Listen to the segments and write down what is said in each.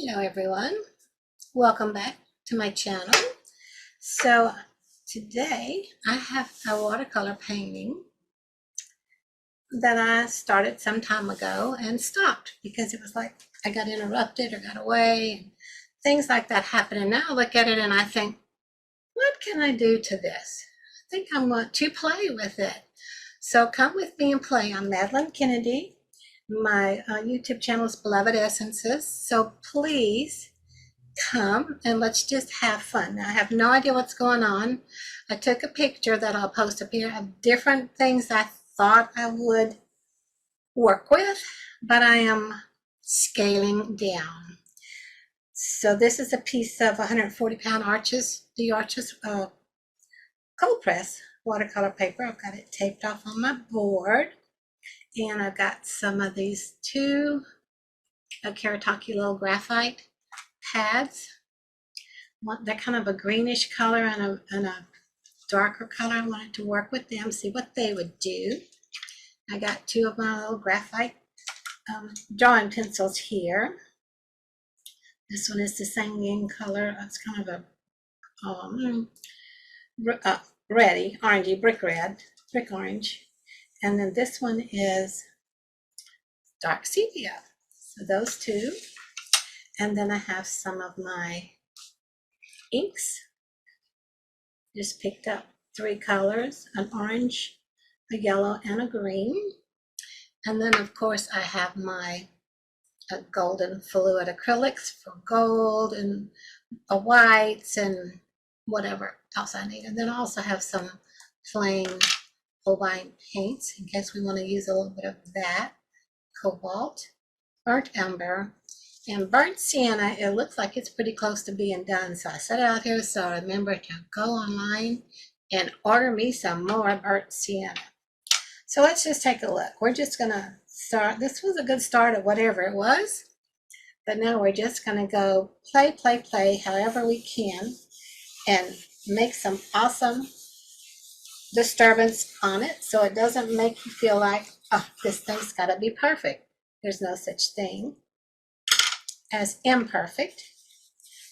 Hello everyone, welcome back to my channel. So today I have a watercolor painting that I started some time ago and stopped because it was like I got interrupted or got away and things like that happen. And now I look at it and I think, what can I do to this? I think I want to play with it. So come with me and play. I'm Madeline Kennedy. My YouTube channel is Beloved Essences. So please come and let's just have fun. Now, I have no idea what's going on. I took a picture that I'll post up here of different things I thought I would work with, but I am scaling down. So this is a piece of 140-pound arches, the arches cold press watercolor paper. I've got it taped off on my board, and I've got some of these two Karataki little graphite pads. They're kind of a greenish color and a darker color. I wanted to work with them, see what they would do. I got two of my little graphite drawing pencils here. This one is the same color. It's kind of a reddy, orangey, brick orange. And then this one is dark sepia. So those two. And then I have some of my inks. Just picked up three colors, an orange, a yellow, and a green. And then of course I have my golden fluid acrylics for gold and whites and whatever else I need. And then I also have some plain Holbein paints in case we want to use a little bit of that. Cobalt, burnt umber, and burnt sienna. It looks like it's pretty close to being done. So I set it out here so I remember to go online and order me some more burnt sienna. So let's just take a look. We're just going to start. This was a good start of whatever it was. But now we're just going to go play however we can and make some awesome disturbance on it so it doesn't make you feel like, oh, this thing's got to be perfect. There's no such thing as imperfect,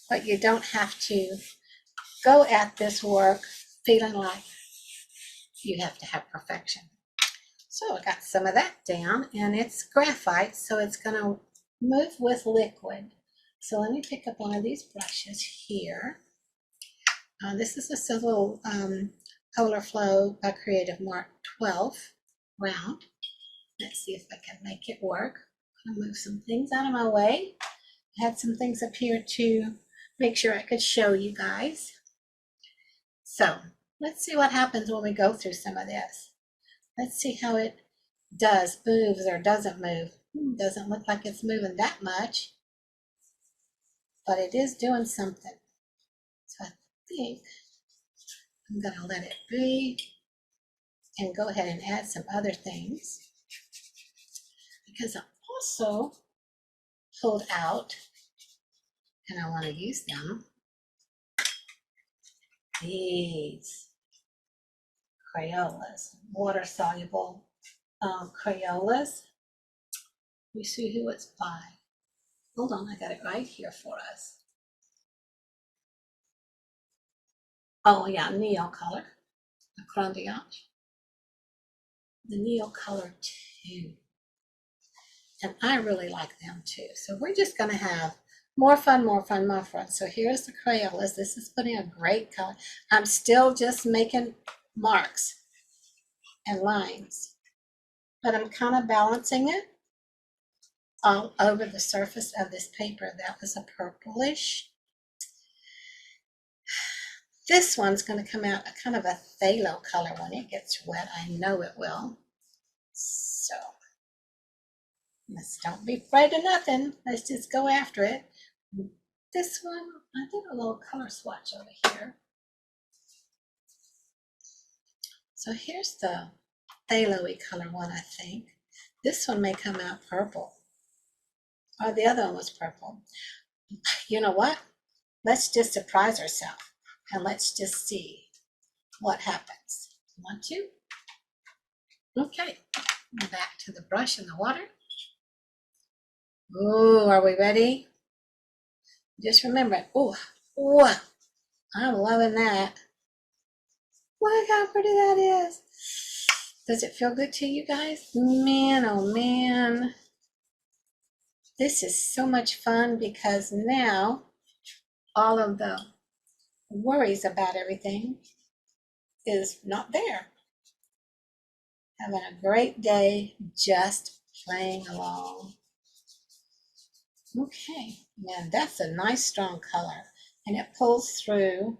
but you don't have to go at this work feeling like you have to have perfection. So I got some of that down, and it's graphite, so it's going to move with liquid. So let me pick up one of these brushes here. This is just a little Polar Flow by Creative Mark 12 round. Let's see if I can make it work. I'm going to move some things out of my way. I had some things up here to make sure I could show you guys. So let's see what happens when we go through some of this. Let's see how it moves or doesn't move. Doesn't look like it's moving that much, but it is doing something. So I think I'm going to let it be and go ahead and add some other things, because I also pulled out, and I want to use them, these Crayolas, water-soluble Crayolas. Let me see who it's by. Hold on, I got it right here for us. Oh yeah, Neocolor, the Grandiage. The Neocolor 2. And I really like them too. So we're just going to have more fun. So here's the Crayolas. This is putting a great color. I'm still just making marks and lines, but I'm kind of balancing it all over the surface of this paper. That was a purplish. This one's going to come out a kind of a phthalo color when it gets wet. I know it will. So let's don't be afraid of nothing. Let's just go after it. This one, I did a little color swatch over here. So here's the phthalo-y color one, I think. This one may come out purple. Or the other one was purple. You know what? Let's just surprise ourselves and let's just see what happens. Want to? Okay. Back to the brush and the water. Ooh, are we ready? Just remember it. Oh, wow, I'm loving that. Look how pretty that is. Does it feel good to you guys? Man, oh man. This is so much fun because now all of the worries about everything is not there. Having a great day just playing along. Okay, man, that's a nice strong color. And it pulls through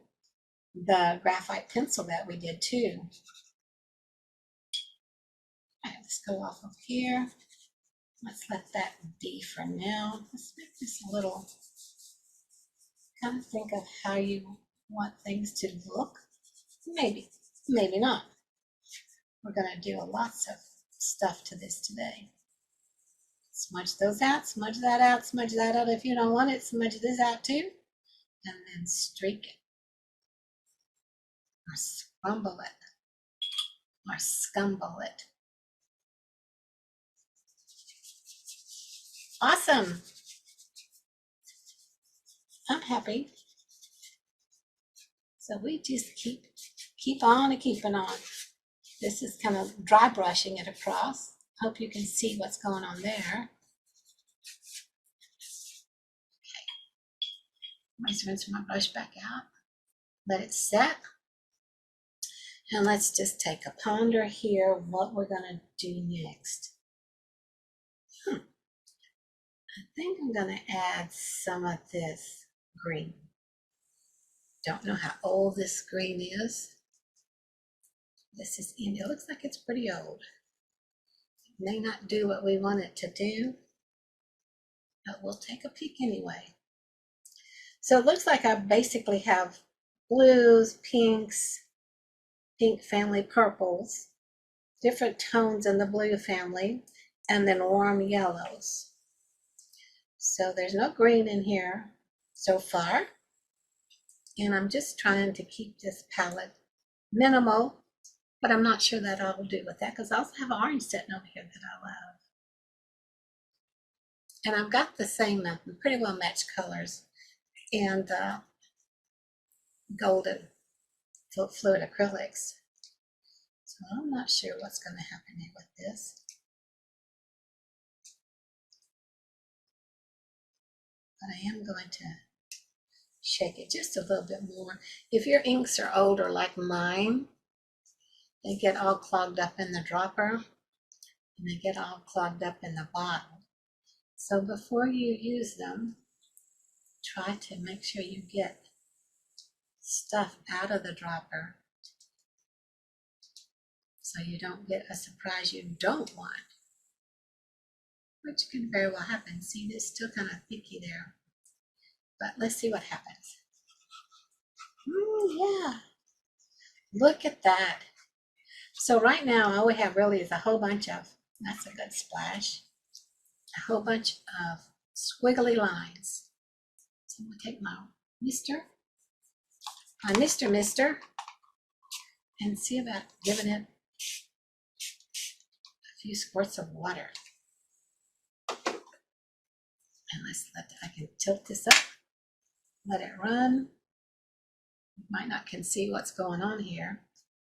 the graphite pencil that we did too. All right, let's go off of here. Let's let that be for now. Let's make this a little, kind of think of how you want things to look. Maybe, maybe not. We're going to do lots of stuff to this today. Smudge those out, smudge that out, smudge that out. If you don't want it, smudge this out too. And then streak it. Or scumble it. Or scumble it. Awesome. I'm happy. So we just keep on and keeping on. This is kind of dry brushing it across. Hope you can see what's going on there. Okay. Let's rinse my brush back out. Let it set. And let's just take a ponder here what we're going to do next. I think I'm going to add some of this green. Don't know how old this green is. This is in, it looks like it's pretty old. It may not do what we want it to do, but we'll take a peek anyway. So it looks like I basically have blues, pinks, pink family, purples, different tones in the blue family, and then warm yellows. So there's no green in here so far. And I'm just trying to keep this palette minimal, but I'm not sure that I'll do with that because I also have an orange sitting over here that I love. And I've got the same pretty well matched colors and golden fluid acrylics. So I'm not sure what's going to happen here with this. But I am going to shake it just a little bit more. If your inks are older like mine, they get all clogged up in the dropper and they get all clogged up in the bottle. So before you use them, try to make sure you get stuff out of the dropper so you don't get a surprise you don't want, which can very well happen. See, it's still kind of thicky there, but let's see what happens. Yeah, look at that. So right now all we have really is a whole bunch of, that's a good splash, a whole bunch of squiggly lines. So I'm going to take my mister, and see about giving it a few squirts of water. And let's let, I can tilt this up, let it run. You might not can see what's going on here.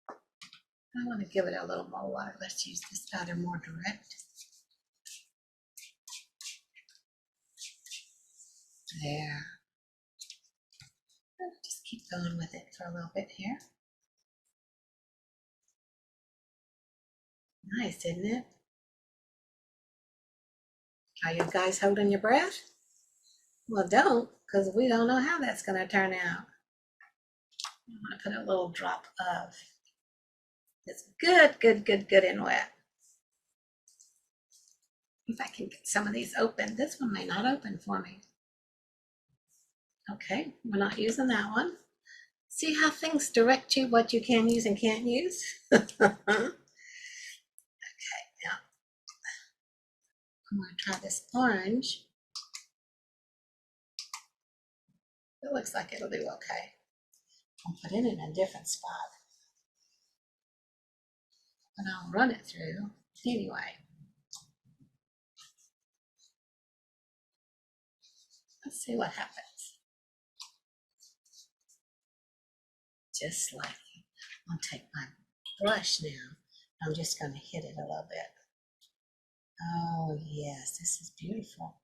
I want to give it a little more water. Let's use this powder more direct. There. I'll just keep going with it for a little bit here. Nice, isn't it? Are you guys holding your breath? Well, don't, because we don't know how that's going to turn out. I want to put a little drop of this good and wet. If I can get some of these open, this one may not open for me. Okay, we're not using that one. See how things direct you what you can use and can't use? Okay, now I'm going to try this orange. It looks like it'll do okay. I'll put it in a different spot. But I'll run it through anyway. Let's see what happens. just slightly. I'll take my brush now. I'm just going to hit it a little bit. Oh yes, this is beautiful.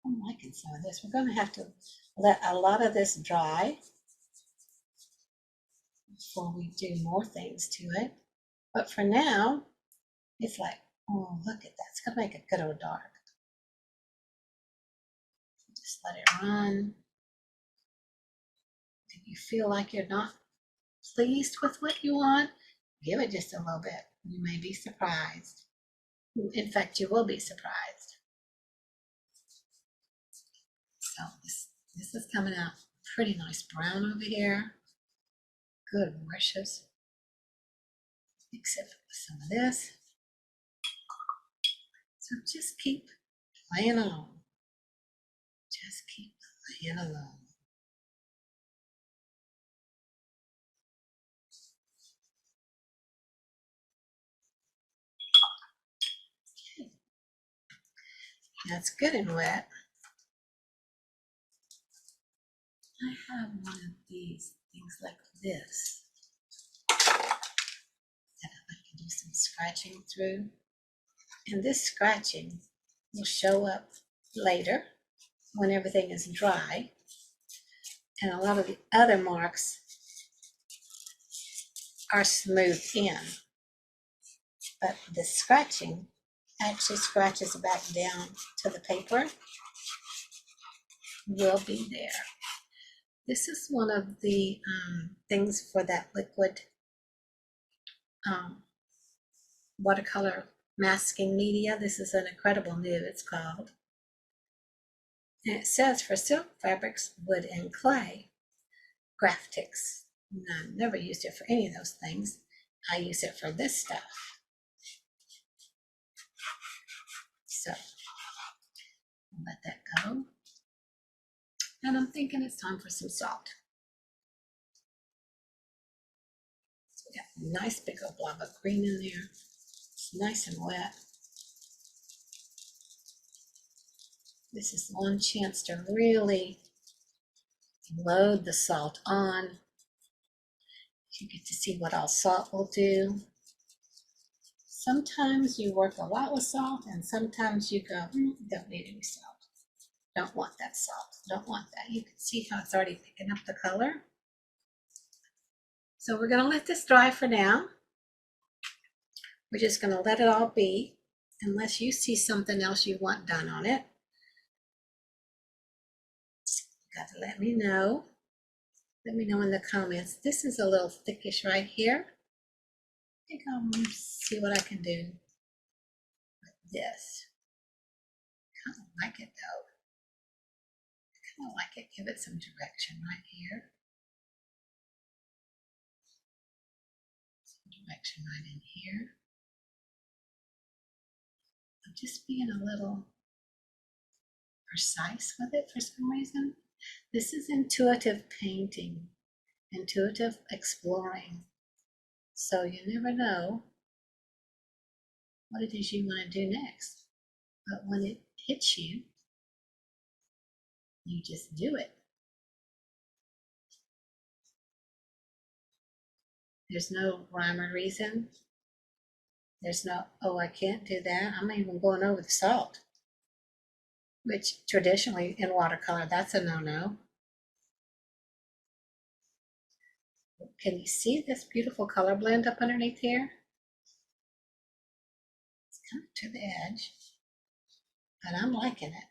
I'm liking some of this. We're going to have to let a lot of this dry before we do more things to it. But for now, it's like, oh, look at that. It's going to make a good old dark. Just let it run. If you feel like you're not pleased with what you want, give it just a little bit. You may be surprised. In fact, you will be surprised. So this is coming out pretty nice brown over here. Good gracious. Mix it with some of this. So just keep playing along. Just keep playing along. Okay. That's good and wet. I have one of these things like this that I can do some scratching through. And this scratching will show up later when everything is dry. And a lot of the other marks are smoothed in. But the scratching actually scratches back down to the paper. Will be there. This is one of the things for that liquid watercolor masking media. This is an Incredible New, it's called. And it says for silk fabrics, wood, and clay. Graphics. I never used it for any of those things. I use it for this stuff. So I'll let that go. And I'm thinking it's time for some salt. So we got a nice big old blob of green in there. It's nice and wet. This is one chance to really load the salt on. You get to see what all salt will do. Sometimes you work a lot with salt, and sometimes you go, don't need any salt. Don't want that salt. Don't want that. You can see how it's already picking up the color. So we're going to let this dry for now. We're just going to let it all be, unless you see something else you want done on it. You got to let me know. Let me know in the comments. This is a little thickish right here. I think I'll see what I can do with this. I kind of like it though. I kind of like it. Give it some direction right here. Some direction right in here. I'm just being a little precise with it for some reason. This is intuitive painting, intuitive exploring. So you never know what it is you want to do next. But when it hits you, you just do it. There's no rhyme or reason. There's no, oh, I can't do that. I'm even going over the salt, which traditionally in watercolor, that's a no-no. Can you see this beautiful color blend up underneath here? It's kind of to the edge, but I'm liking it.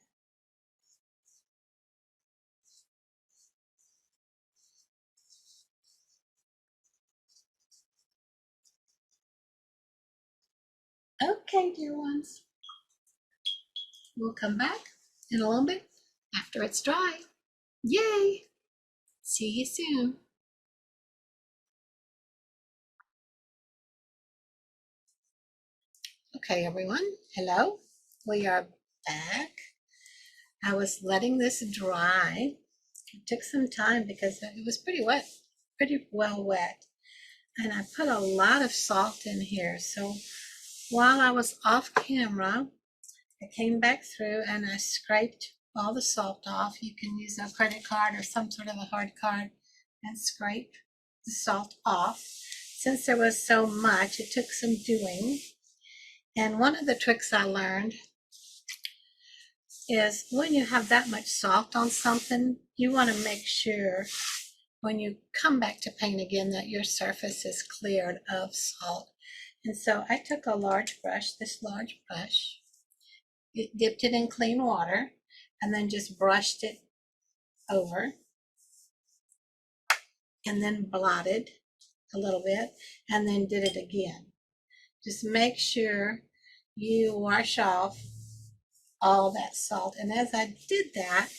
Okay, dear ones. We'll come back in a little bit after it's dry. Yay! See you soon. Okay, everyone. Hello. We are back. I was letting this dry. It took some time because it was pretty wet, pretty well wet. And I put a lot of salt in here. So while I was off camera, I came back through and I scraped all the salt off. You can use a credit card or some sort of a hard card and scrape the salt off. Since there was so much, it took some doing. And one of the tricks I learned is when you have that much salt on something, you want to make sure when you come back to paint again that your surface is cleared of salt. And so I took a large brush, this large brush, dipped it in clean water, and then just brushed it over, and then blotted a little bit, and then did it again. Just make sure you wash off all that salt. And as I did that,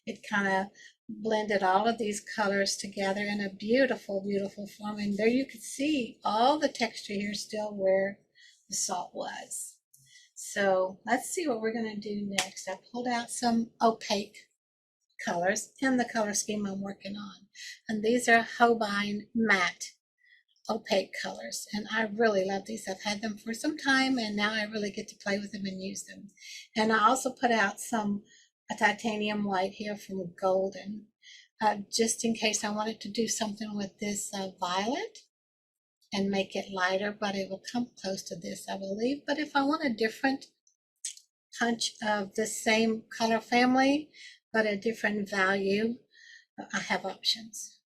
it kind of blended all of these colors together in a beautiful, beautiful form. And there you can see all the texture here still where the salt was. So let's see what we're going to do next. I pulled out some opaque colors in the color scheme I'm working on. And these are Holbein matte opaque colors, and I really love these. I've had them for some time, and now I really get to play with them and use them. And I also put out a titanium white here from Golden, just in case I wanted to do something with this violet and make it lighter, but it will come close to this, I believe. But if I want a different punch of the same color family, but a different value, I have options.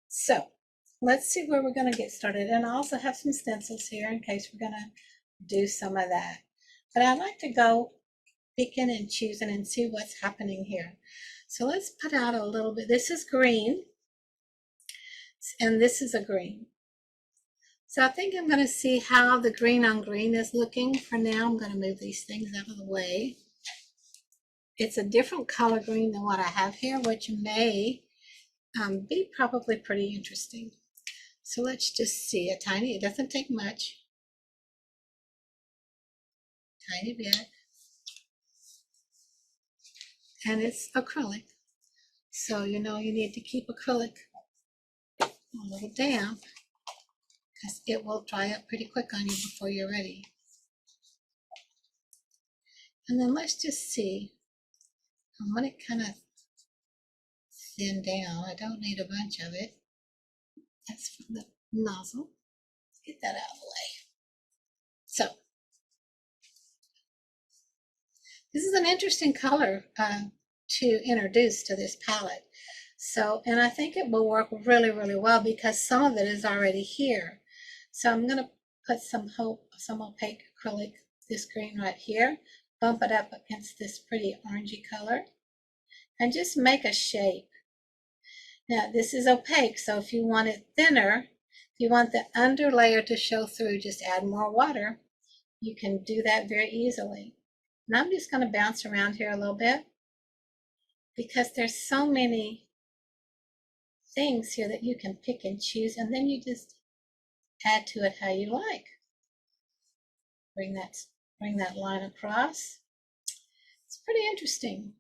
So let's see where we're going to get started. And I also have some stencils here in case we're going to do some of that. But I like to go picking and choosing and see what's happening here. So let's put out a little bit. This is green, and this is a green. So I think I'm going to see how the green on green is looking. For now, I'm going to move these things out of the way. It's a different color green than what I have here, which may be probably pretty interesting. So let's just see a tiny, it doesn't take much, tiny bit, and it's acrylic. So you know you need to keep acrylic a little damp because it will dry up pretty quick on you before you're ready. And then let's just see, I want it kind of thin down. I don't need a bunch of it. That's from the nozzle. Let's get that out of the way. So this is an interesting color to introduce to this palette. So, and I think it will work really, really well because some of it is already here. So I'm going to put some opaque acrylic, this green right here, bump it up against this pretty orangey color, and just make a shape. Now this is opaque, so if you want it thinner, if you want the under layer to show through, just add more water. You can do that very easily. And I'm just going to bounce around here a little bit because there's so many things here that you can pick and choose, and then you just add to it how you like. Bring that line across. It's pretty interesting.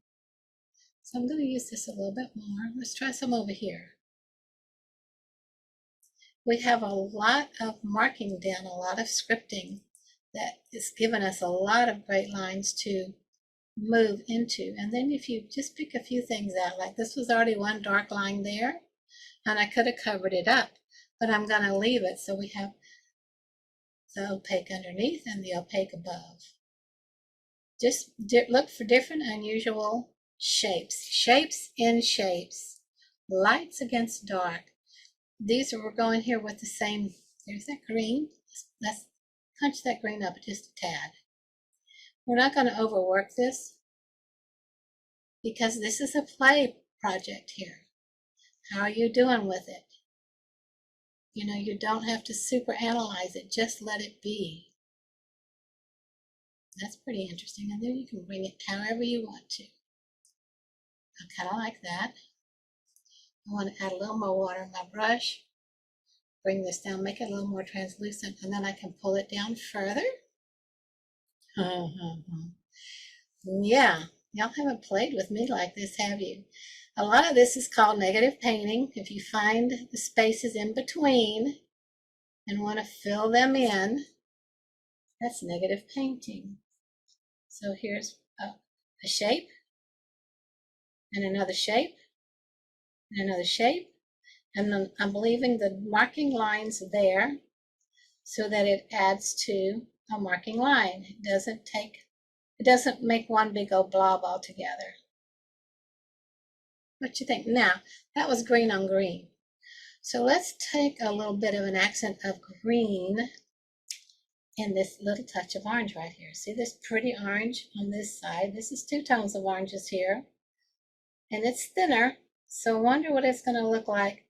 So I'm going to use this a little bit more. Let's try some over here. We have a lot of marking down, a lot of scripting that is giving us a lot of great lines to move into. And then if you just pick a few things out, like this was already one dark line there, and I could have covered it up, but I'm going to leave it so we have the opaque underneath and the opaque above. Just look for different unusual shapes. Shapes in shapes. Lights against dark. These are, we're going here with the same, there's that green. Let's punch that green up just a tad. We're not going to overwork this because this is a play project here. How are you doing with it? You know, you don't have to super analyze it, just let it be. That's pretty interesting. And then you can bring it however you want to. I kind of like that. I want to add a little more water in my brush. Bring this down, make it a little more translucent, and then I can pull it down further. Yeah, y'all haven't played with me like this, have you? A lot of this is called negative painting. If you find the spaces in between and want to fill them in, that's negative painting. So here's a shape, and another shape, and another shape, And then I'm leaving the marking lines there so that it adds to a marking line. It doesn't make one big old blob altogether. What you think? Now, that was green on green. So let's take a little bit of an accent of green in this little touch of orange right here. See this pretty orange on this side? This is 2 tones of oranges here. And it's thinner, so I wonder what it's going to look like.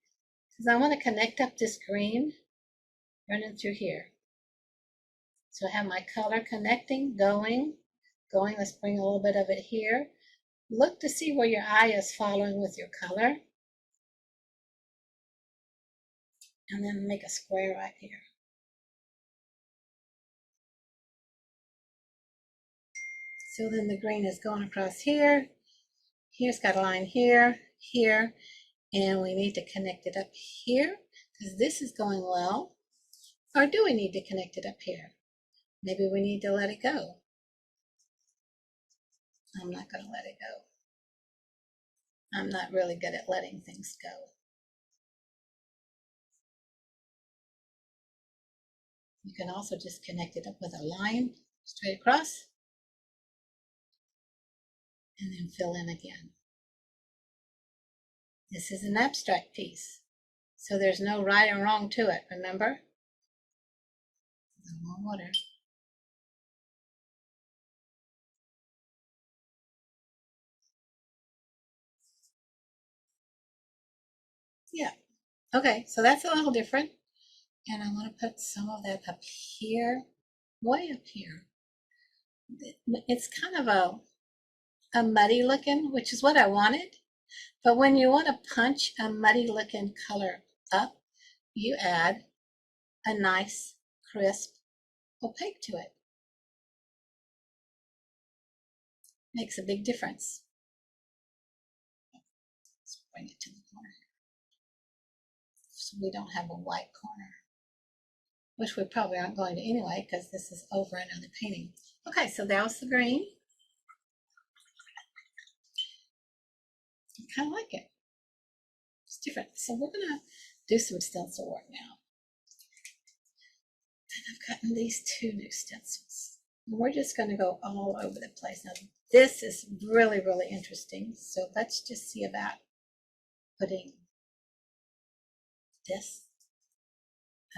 Because I want to connect up this green running through here. So I have my color connecting, going. Let's bring a little bit of it here. Look to see where your eye is following with your color. And then make a square right here. So then the green is going across here. Here's got a line here, here, and we need to connect it up here because this is going well. Or do we need to connect it up here? Maybe we need to let it go. I'm not going to let it go. I'm not really good at letting things go. You can also just connect it up with a line straight across and then fill in again. This is an abstract piece, so there's no right or wrong to it, remember? No more water. Yeah, okay, so that's a little different. And I want to put some of that up here, way up here. It's kind of a muddy looking, which is what I wanted. But when you want to punch a muddy looking color up, you add a nice, crisp, opaque to it. Makes a big difference. Let's bring it to the corner so we don't have a white corner, which we probably aren't going to anyway because this is over another painting. Okay, so that was the green. I kind of like it. It's different. So we're going to do some stencil work now. And I've gotten these 2 new stencils. We're just going to go all over the place. Now, this is really, really interesting. So let's just see about putting this.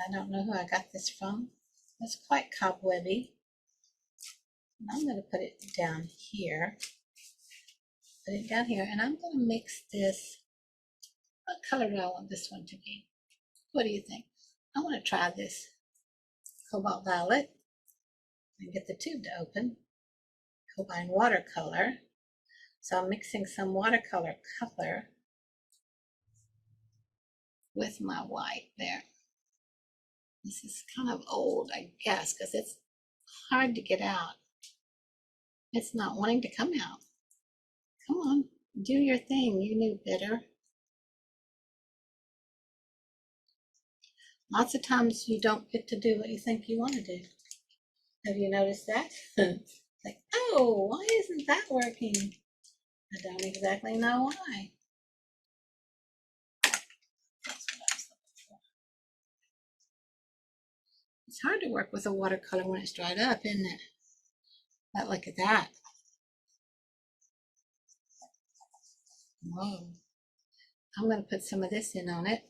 I don't know who I got this from. It's quite cobwebby. And I'm going to put it down here. Put it down here. And I'm going to mix this. What color do I want this one to be? What do you think? I want to try this cobalt violet and get the tube to open. Combine watercolor. So I'm mixing some watercolor color with my white there. This is kind of old, I guess, because it's hard to get out. It's not wanting to come out. Come on, do your thing. You knew better. Lots of times you don't get to do what you think you want to do. Have you noticed that? Like, oh, why isn't that working? I don't exactly know why. That's what I was looking for. It's hard to work with a watercolor when it's dried up, isn't it? But look at that. Whoa. I'm going to put some of this in on it.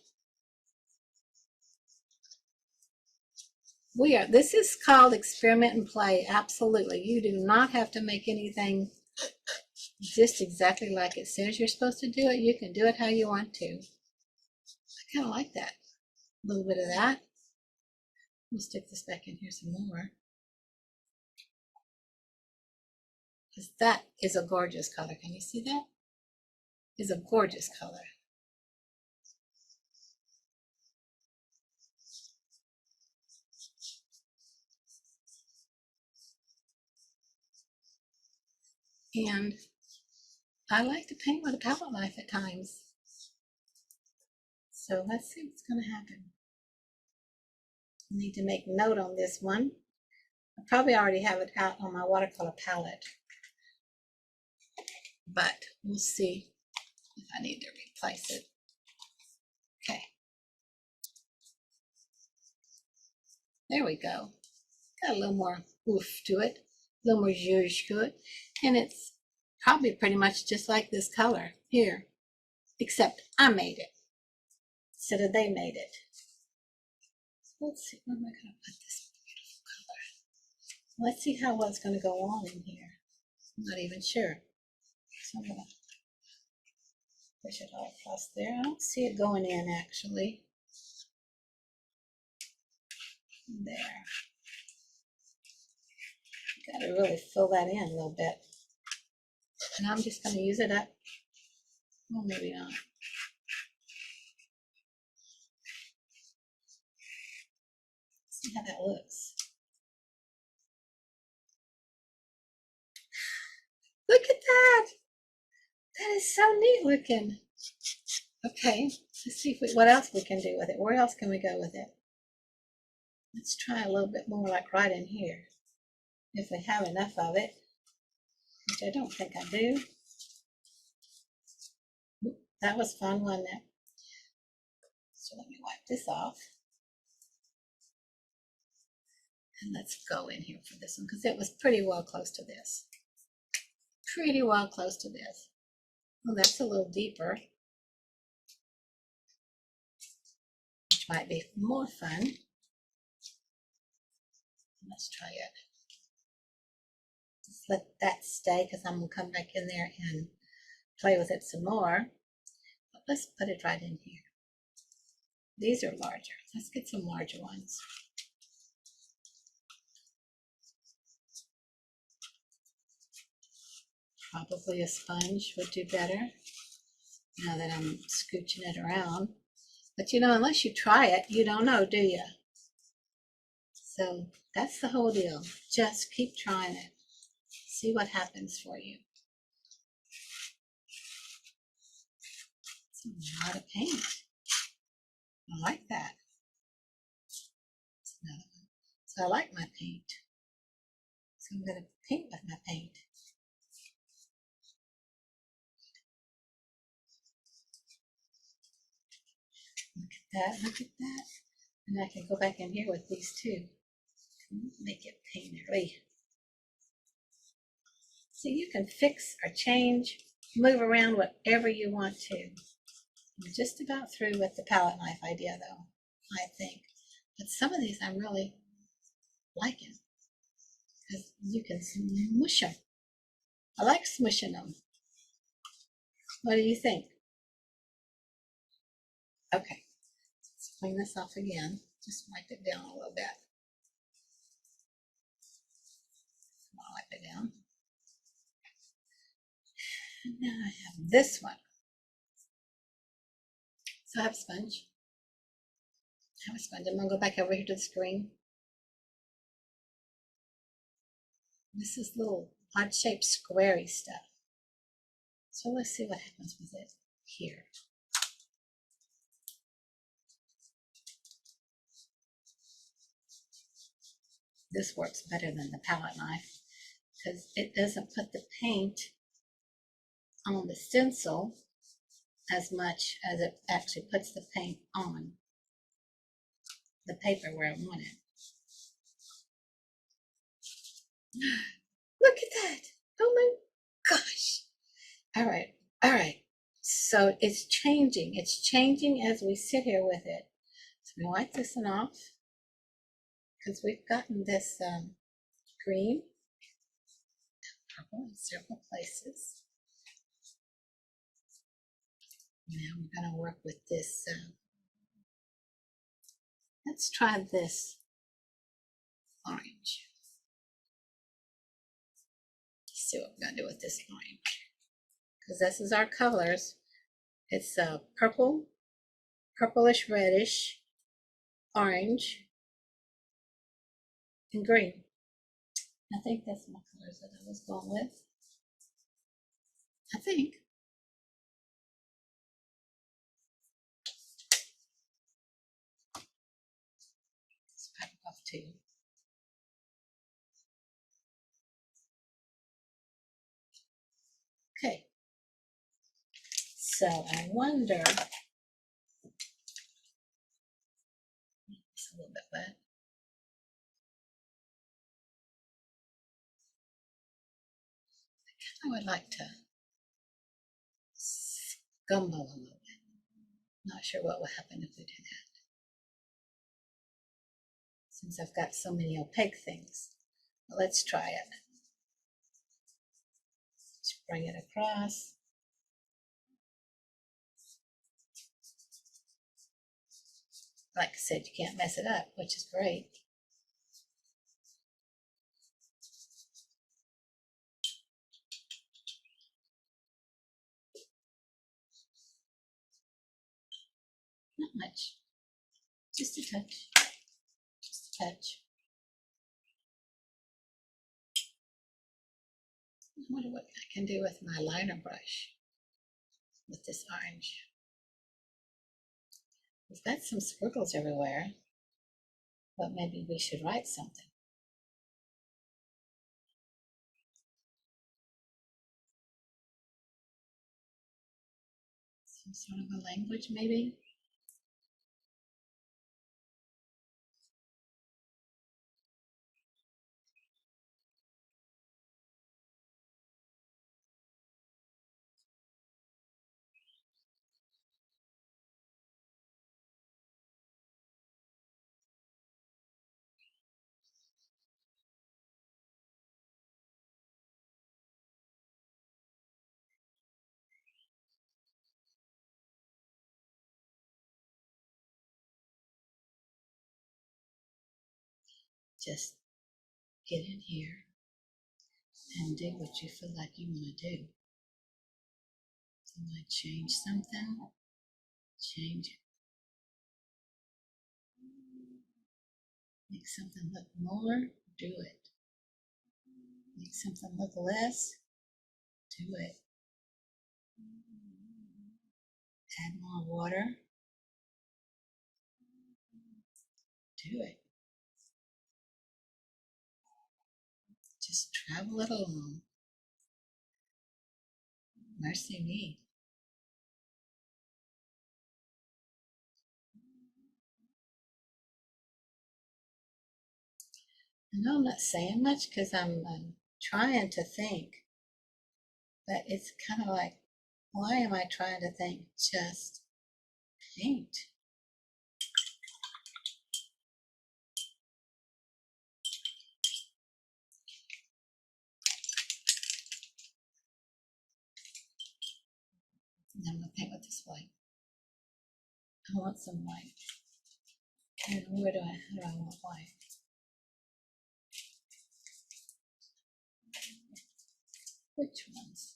This is called experiment and play. Absolutely. You do not have to make anything just exactly like it says you're supposed to do it. You can do it how you want to. I kind of like that. A little bit of that. We'll stick this back in here some more. Because that is a gorgeous color. Can you see that? It's a gorgeous color. And I like to paint with a palette knife at times. So let's see what's going to happen. I need to make note on this one. I probably already have it out on my watercolor palette. But we'll see if I need to replace it. Okay, there we go. Got a little more oof to it, a little more zhuzh to it, and it's probably pretty much just like this color here, except I made it instead of they made it. Let's see, where am I going to put this beautiful color? Let's see how what's going to go on in here. I'm not even sure. So I'm going to push it all across there. I don't see it going in actually. There. Got to really fill that in a little bit. And I'm just going to use it up. Well, maybe not. See how that looks. Look at that. That is so neat looking. Okay, let's see if what else we can do with it. Where else can we go with it? Let's try a little bit more like right in here. If we have enough of it, which I don't think I do. That was fun, wasn't it? So let me wipe this off. And let's go in here for this one because it was pretty well close to this. Pretty well close to this. Well, that's a little deeper, which might be more fun. Let's try it. Just let that stay because I'm going to come back in there and play with it some more. But let's put it right in here. These are larger. Let's get some larger ones. Probably a sponge would do better now that I'm scooching it around. But you know, unless you try it, you don't know, do you? So that's the whole deal. Just keep trying it. See what happens for you. It's a lot of paint. I like that. That's another one. So I like my paint. So I'm going to paint with my paint. Look at that, look at that. And I can go back in here with these two. Make it painterly. So you can fix or change, move around whatever you want to. I'm just about through with the palette knife idea though, I think. But some of these I'm really liking because you can smush them. I like smushing them. What do you think? Okay, let's clean this off again. Just wipe it down a little bit. Wipe it down. And now I have this one. So I have a sponge. I have a sponge. I'm going to go back over here to the screen. This is little odd-shaped squarey stuff. So let's see what happens with it here. This works better than the palette knife because it doesn't put the paint on the stencil as much as it actually puts the paint on the paper where I want it. Look at that. Oh my gosh. All right. All right. So it's changing. It's changing as we sit here with it. So we wipe this one off because we've gotten this green, purple in several places. Now we're going to work with this. Let's try this orange. Let's see what we're going to do with this orange. Because this is our colors. It's purple, purplish reddish, orange, and green. I think that's my colors that I was going with. I think. Let's pack it off too. Okay. So I wonder little bit wet. I would like to scumble a little bit. Not sure what will happen if we do that, since I've got so many opaque things. But let's try it. Let's bring it across. Like I said, you can't mess it up, which is great. Not much. Just a touch. Just a touch. I wonder what I can do with my liner brush with this orange. We've got some squiggles everywhere, but maybe we should write something. Some sort of a language, maybe? Just get in here and do what you feel like you want to do. You want to change something? Change it. Make something look more? Do it. Make something look less? Do it. Add more water? Do it. Just travel it along. Mercy me. I know I'm not saying much because I'm trying to think, but it's kind of like, why am I trying to think? Just paint. And I'm going to paint with this white. I want some white. And how do I want white? Which ones?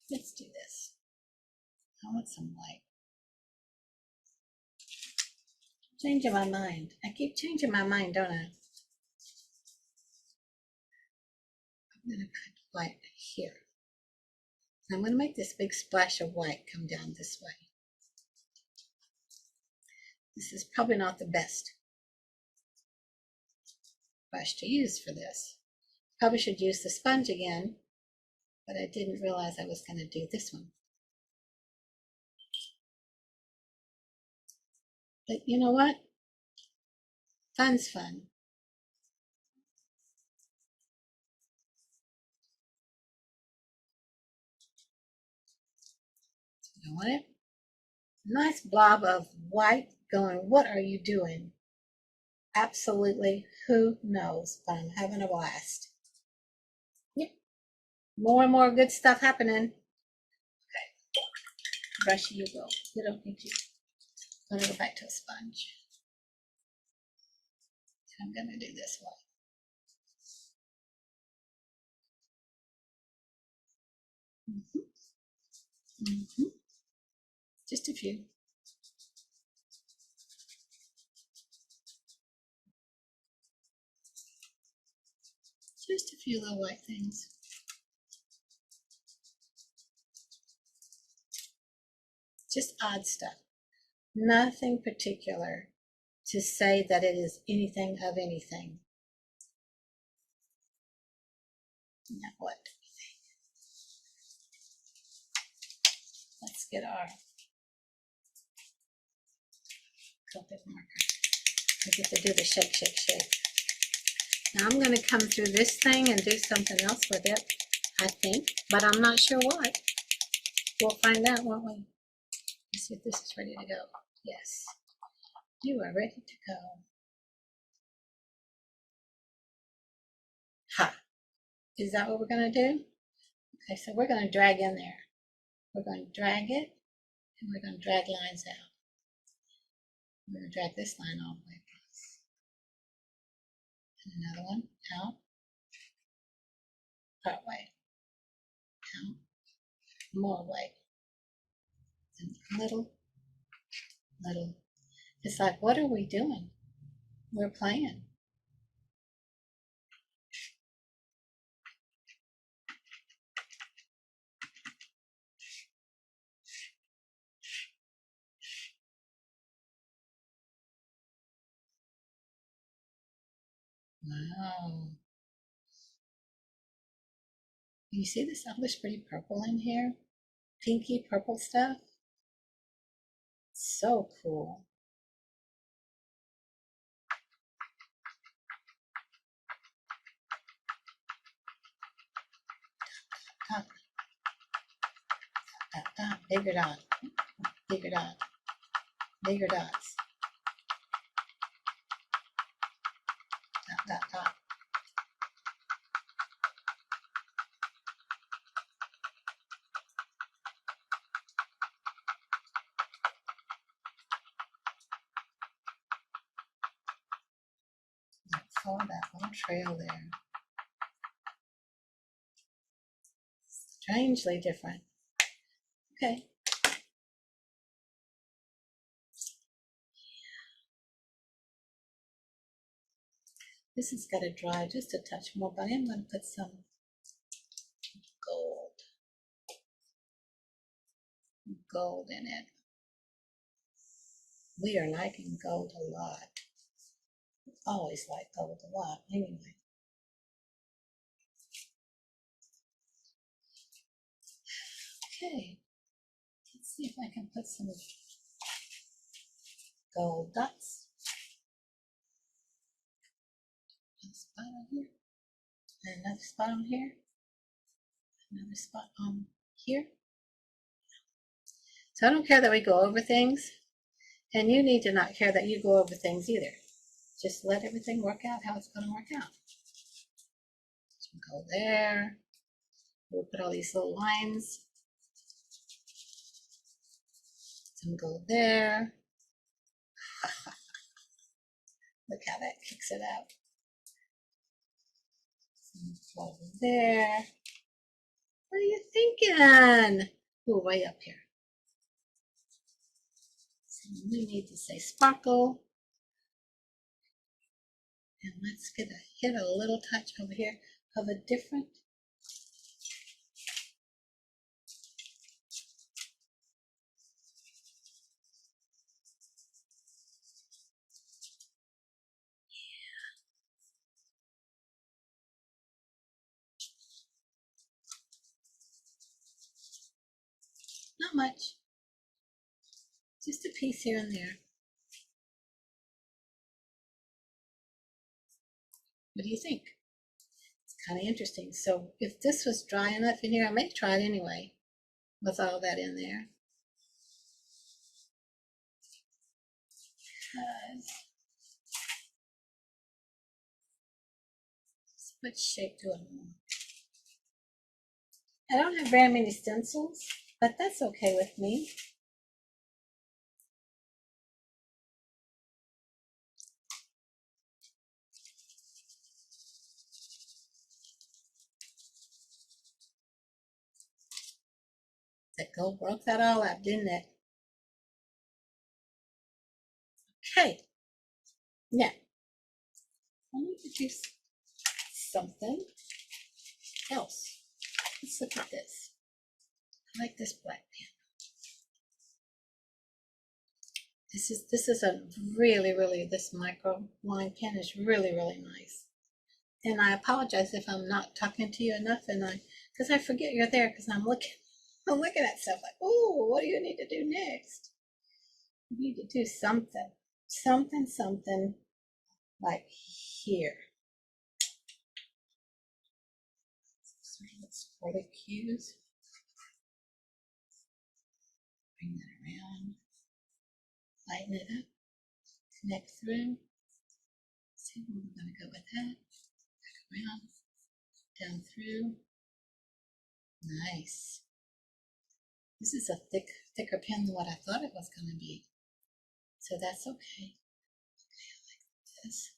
Let's do this. I want some white. Changing my mind. I keep changing my mind, don't I? I'm going to put white here. I'm going to make this big splash of white come down this way. This is probably not the best brush to use for this. Probably should use the sponge again, but I didn't realize I was going to do this one. But you know what? Fun's fun. You want it? Nice blob of white going, what are you doing? Absolutely, who knows? But I'm having a blast. Yep. More and more good stuff happening. Okay. Brushy you go. You don't need to. I'm going to go back to a sponge. And I'm going to do this one. Just a few. Just a few little white things. Just odd stuff. Nothing particular to say that it is anything of anything. Now what do we think? Let's get our Copic marker. We get to do the shake, shake, shake. Now I'm going to come through this thing and do something else with it, I think, but I'm not sure what. We'll find out, won't we? Let's see if this is ready to go. Yes, you are ready to go. Ha! Is that what we're going to do? Okay, so we're going to drag in there. We're going to drag it, and we're going to drag lines out. We're going to drag this line all the way across. And another one out, part way, out, more way. And little. It's like, what are we doing? We're playing. Wow. You see this other pretty purple in here? Pinky purple stuff? So cool. Dot, dot, dot, bigger dot, bigger dot, bigger dots. Dot, dot, dot. Follow that little trail there. Strangely different. Okay. This has got to dry just a touch more, but I'm going to put some gold in it. We are liking gold a lot. Always like gold a lot, anyway. Okay, let's see if I can put some gold dots. Another spot on here, and another spot on here, another spot on here. So I don't care that we go over things, and you need to not care that you go over things either. Just let everything work out how it's going to work out. So go there. We'll put all these little lines. Some go there. Look how that kicks it out. Some go there. What are you thinking? Oh, way up here. So we need to say sparkle. And let's hit a little touch over here of a different. Not much. Just a piece here and there. What do you think? It's kind of interesting. So if this was dry enough in here, I may try it anyway with all that in there. What shape do I want? I don't have very many stencils, but that's okay with me. That gold broke that all up, didn't it? Okay. Now, let me produce something else. Let's look at this. I like this black pen. This is a really, this micro line pen is really nice. And I apologize if I'm not talking to you enough, and because I forget you're there because I'm looking. I'm looking at stuff like, oh, what do you need to do next? You need to do something, something like here. Let's for the cues. Bring that around. Lighten it up. Connect through. See where we're going to go with that. Back around. Down through. Nice. This is a thicker pen than what I thought it was going to be. So that's okay. Okay, I like this.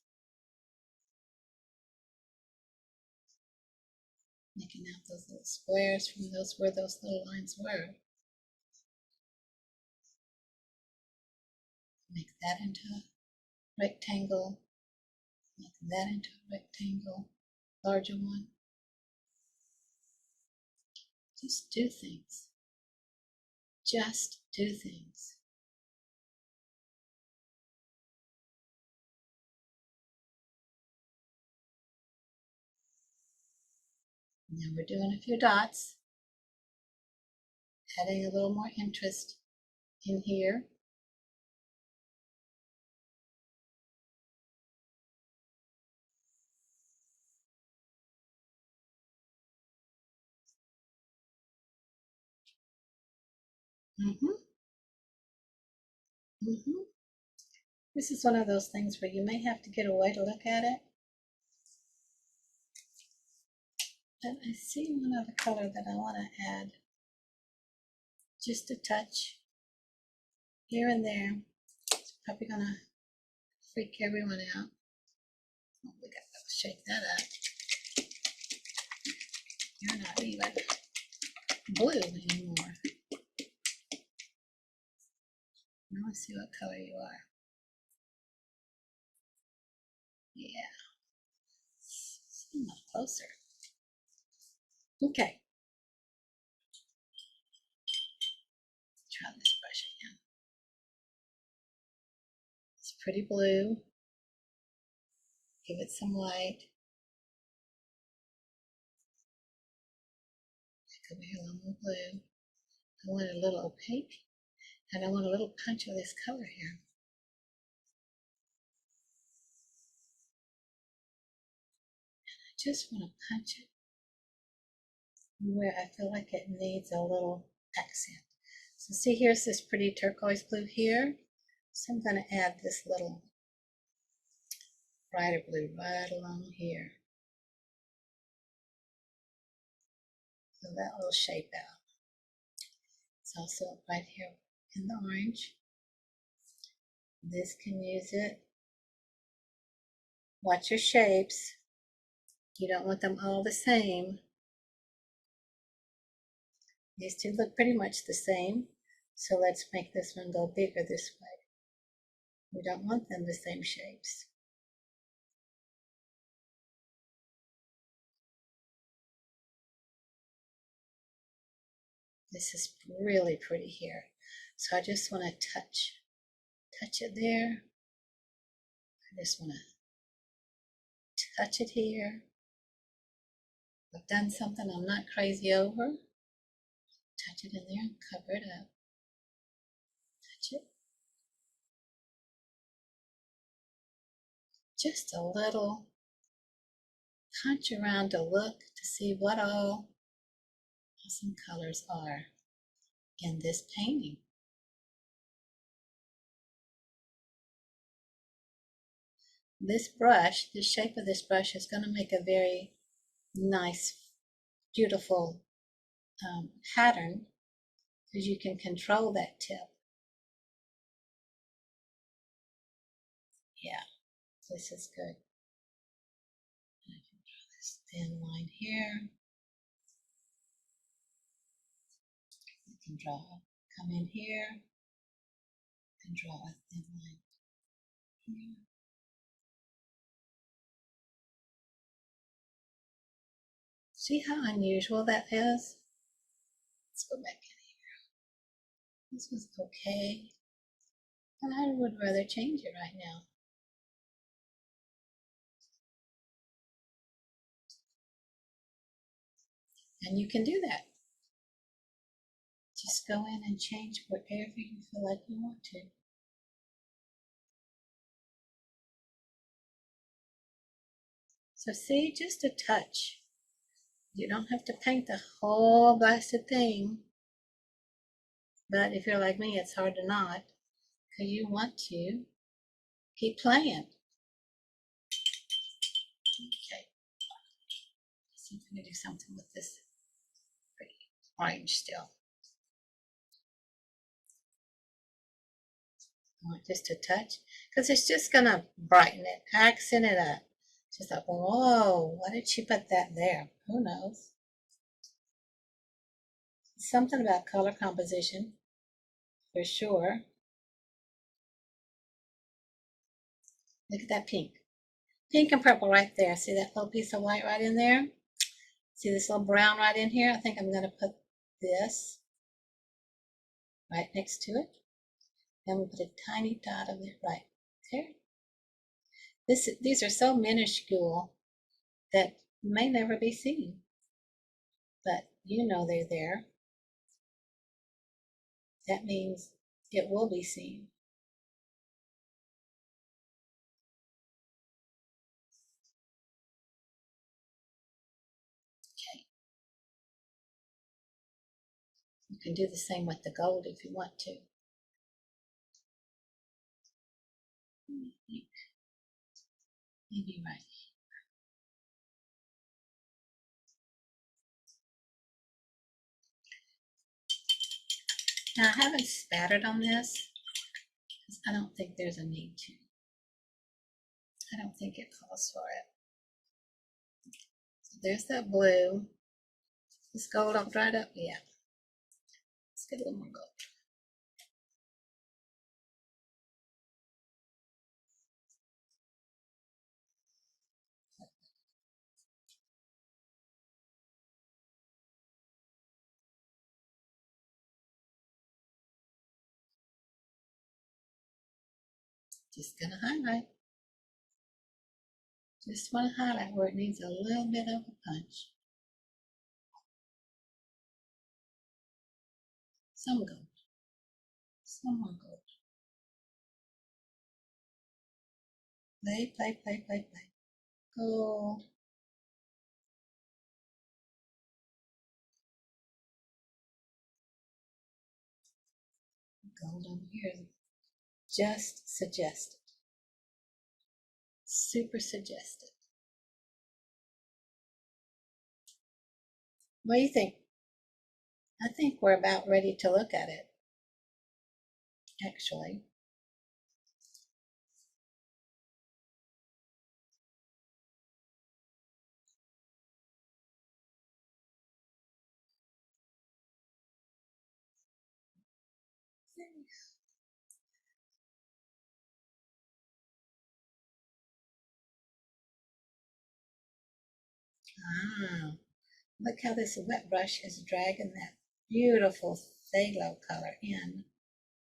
Making out those little squares from those where those little lines were. Make that into a rectangle. Make that into a rectangle. Larger one. Just do things. Just do things. Now we're doing a few dots, adding a little more interest in here. This is one of those things where you may have to get away to look at it. But I see one other color that I want to add. Just a touch here and there. It's probably going to freak everyone out. Oh, we got to shake that up. You're not even blue anymore. Now let's see what color you are. Yeah. See much closer. Okay. Try this brush again. It's pretty blue. Give it some light. Come here, a little more blue. I want a little opaque, and I want a little punch of this color here. I just want to punch it where I feel like it needs a little accent. So see, here's this pretty turquoise blue here. So I'm going to add this little brighter blue right along here. So that will shape out. It's also right here in the orange. This can use it. Watch your shapes. You don't want them all the same. These two look pretty much the same. So let's make this one go bigger this way. We don't want them the same shapes. This is really pretty here. So I just want to touch it there. I just want to touch it here. I've done something I'm not crazy over. Touch it in there and cover it up. Touch it. Just a little punch around to look to see what all awesome colors are in this painting. This brush, the shape of this brush is going to make a very nice, beautiful pattern because you can control that tip. Yeah, this is good. I can draw this thin line here. I can come in here and draw a thin line here. See how unusual that is? Let's go back in here. This was okay, but I would rather change it right now. And you can do that. just go in and change wherever you feel like you want to. So see, just a touch. You don't have to paint the whole blasted thing. But if you're like me, it's hard to not, because you want to keep playing. Okay. Let's see if we can do something with this pretty orange still. I want just a touch, because it's just going to brighten it, accent it up. Just like, whoa, why did she put that there? Who knows? Something about color composition, for sure. Look at that pink. Pink and purple right there. See that little piece of white right in there? See this little brown right in here? I think I'm going to put this right next to it. And we'll put a tiny dot of it right there. These are so minuscule that may never be seen. But you know they're there. That means it will be seen. Okay. You can do the same with the gold if you want to. Maybe right. Now I haven't spattered on this because I don't think there's a need to. I don't think it calls for it. So there's that blue. This gold all dried up? Yeah. Let's get a little more gold. Just gonna highlight. Just want to highlight where it needs a little bit of a punch. Some gold. Some more gold. Play, play, play, play, play. Gold. Gold over here. Just suggested. Super suggested. What do you think? I think we're about ready to look at it, actually. Ah, look how this wet brush is dragging that beautiful phthalo color in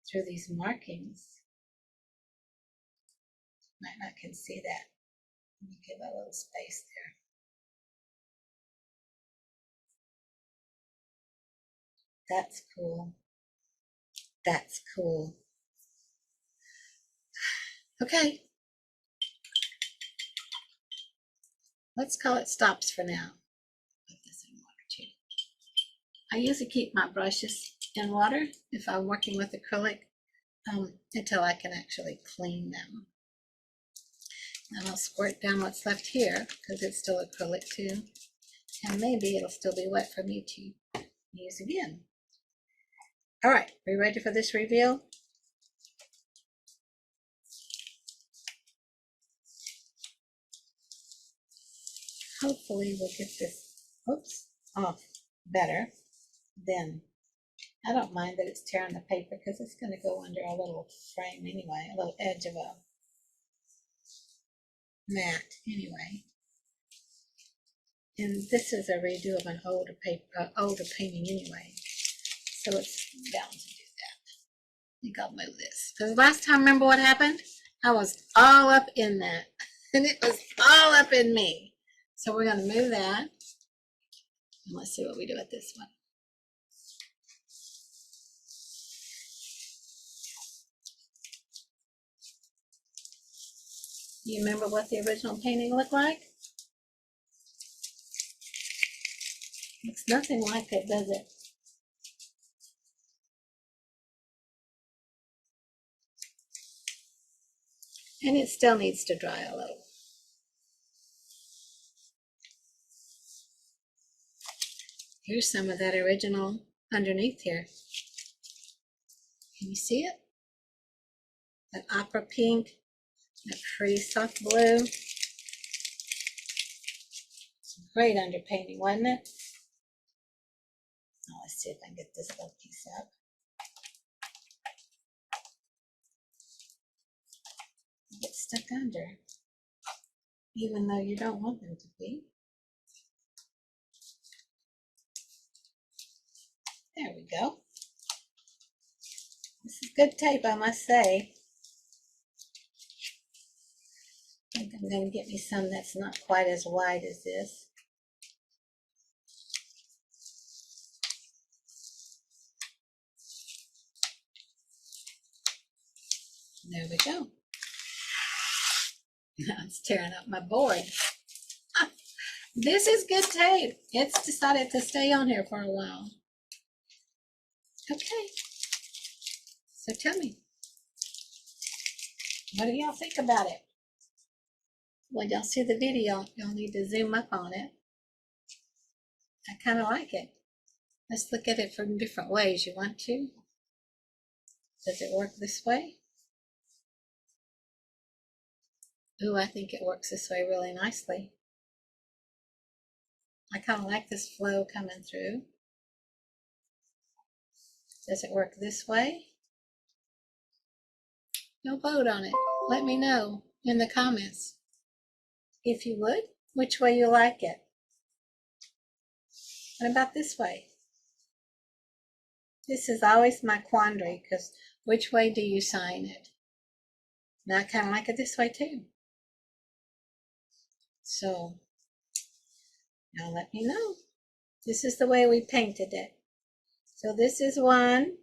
through these markings. Might not can see that. Let me give a little space there. That's cool. That's cool. Okay. Let's call it stops for now. Put this in water too. I usually keep my brushes in water if I'm working with acrylic until I can actually clean them. And I'll squirt down what's left here because it's still acrylic too. And maybe it'll still be wet for me to use again. All right, are you ready for this reveal? Hopefully we'll get this, off better. Then I don't mind that it's tearing the paper because it's going to go under a little frame anyway, a little edge of a mat anyway. And this is a redo of an older paper, older painting anyway, so it's bound to do that. I think I'll move this because last time, remember what happened? I was all up in that, and it was all up in me. So we're going to move that, and let's see what we do with this one. Do you remember what the original painting looked like? Looks nothing like it, does it? And it still needs to dry a little. Here's some of that original underneath here. Can you see it? That opera pink, that pretty soft blue. Great underpainting, wasn't it? Oh, let's see if I can get this little piece up. Get stuck under, even though you don't want them to be. There we go. This is good tape, I must say. I think I'm going to get me some that's not quite as wide as this. There we go. Now it's tearing up my board. This is good tape. It's decided to stay on here for a while. Okay. So tell me, what do y'all think about it? When y'all see the video, y'all need to zoom up on it. I kind of like it. Let's look at it from different ways. You want to? Does it work this way? Ooh, I think it works this way really nicely. I kind of like this flow coming through. Does it work this way? No vote on it. Let me know in the comments, if you would, which way you like it. What about this way? This is always my quandary, because which way do you sign it? And I kind of like it this way too. So now let me know. This is the way we painted it. So this is one,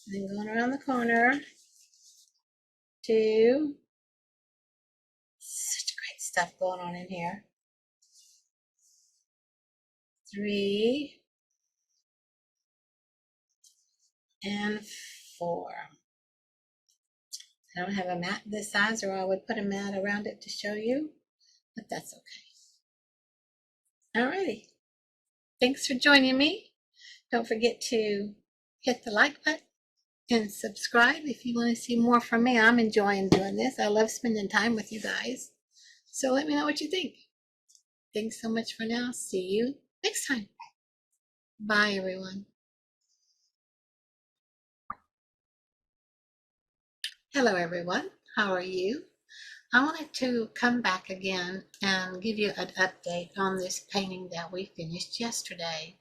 then going around the corner, two. Such great stuff going on in here. 3 and 4. I don't have a mat this size, or I would put a mat around it to show you, but that's okay. Alrighty. Thanks for joining me. Don't forget to hit the like button and subscribe if you want to see more from me. I'm enjoying doing this. I love spending time with you guys. So let me know what you think. Thanks so much for now. See you next time. Bye, everyone. Hello, everyone. How are you? I wanted to come back again and give you an update on this painting that we finished yesterday.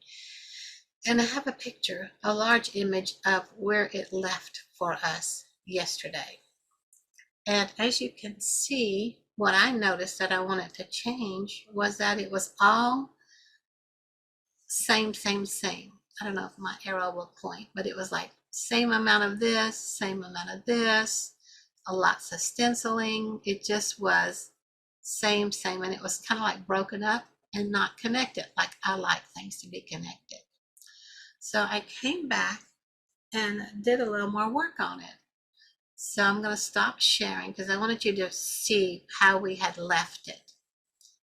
And I have a picture, a large image of where it left for us yesterday. And as you can see, what I noticed that I wanted to change was that it was all same. I don't know if my arrow will point, but it was like same amount of this, same amount of this, lots of stenciling. It just was same, and it was kind of like broken up and not connected, like I like things to be connected. So I came back and did a little more work on it. So I'm going to stop sharing because I wanted you to see how we had left it.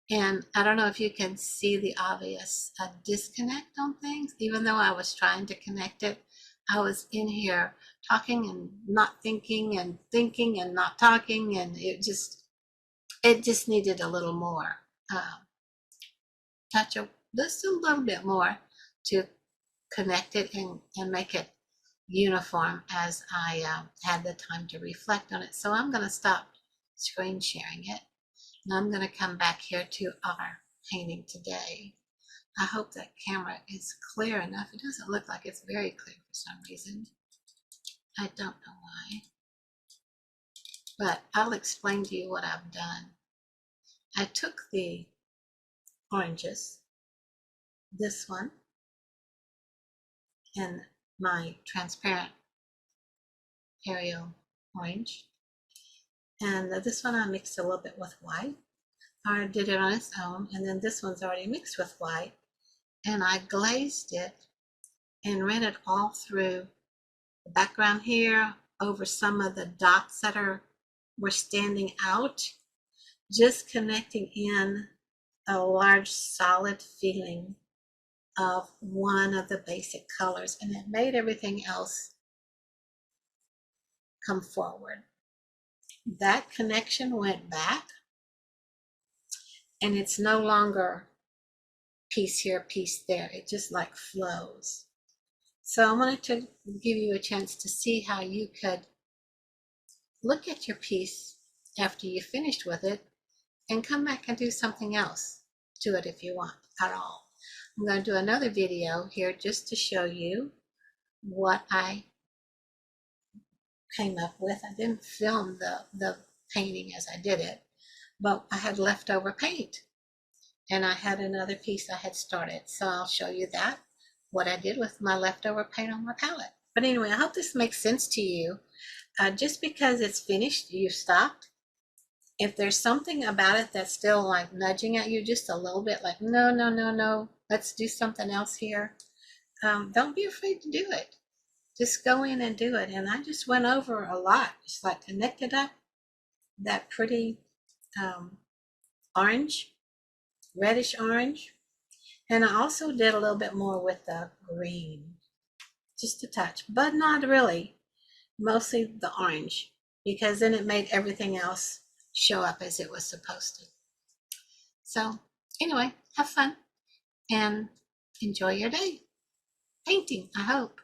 And I don't know if you can see the obvious disconnect on things. Even though I was trying to connect it, I was in here talking and not thinking and thinking and not talking, and it just needed a little more touch, just a little bit more to connect it and make it uniform as I had the time to reflect on it. So I'm going to stop screen sharing it. And I'm going to come back here to our painting today. I hope that camera is clear enough. It doesn't look like it's very clear for some reason. I don't know why. But I'll explain to you what I've done. I took the oranges, this one, and my transparent Arial orange, And this one I mixed a little bit with white, or did it on its own. And then this one's already mixed with white. And I glazed it and ran it all through the background here, over some of the dots that were standing out, just connecting in a large solid feeling of one of the basic colors, and it made everything else come forward. That connection went back, and it's no longer piece here, piece there. It just like flows. So I wanted to give you a chance to see how you could look at your piece after you finished with it and come back and do something else to it if you want at all. I'm going to do another video here just to show you what I came up with. I didn't film the painting as I did it, but I had leftover paint and I had another piece I had started. So I'll show you that, what I did with my leftover paint on my palette. But anyway, I hope this makes sense to you. Just because it's finished, you've stopped. If there's something about it that's still like nudging at you just a little bit, like, no, no, no, no, let's do something else here, don't be afraid to do it. Just go in and do it. And I just went over a lot, just like connected up that pretty orange, reddish orange. And I also did a little bit more with the green, just a touch, but not really, mostly the orange, because then it made everything else show up as it was supposed to. So anyway, have fun and enjoy your day painting, I hope.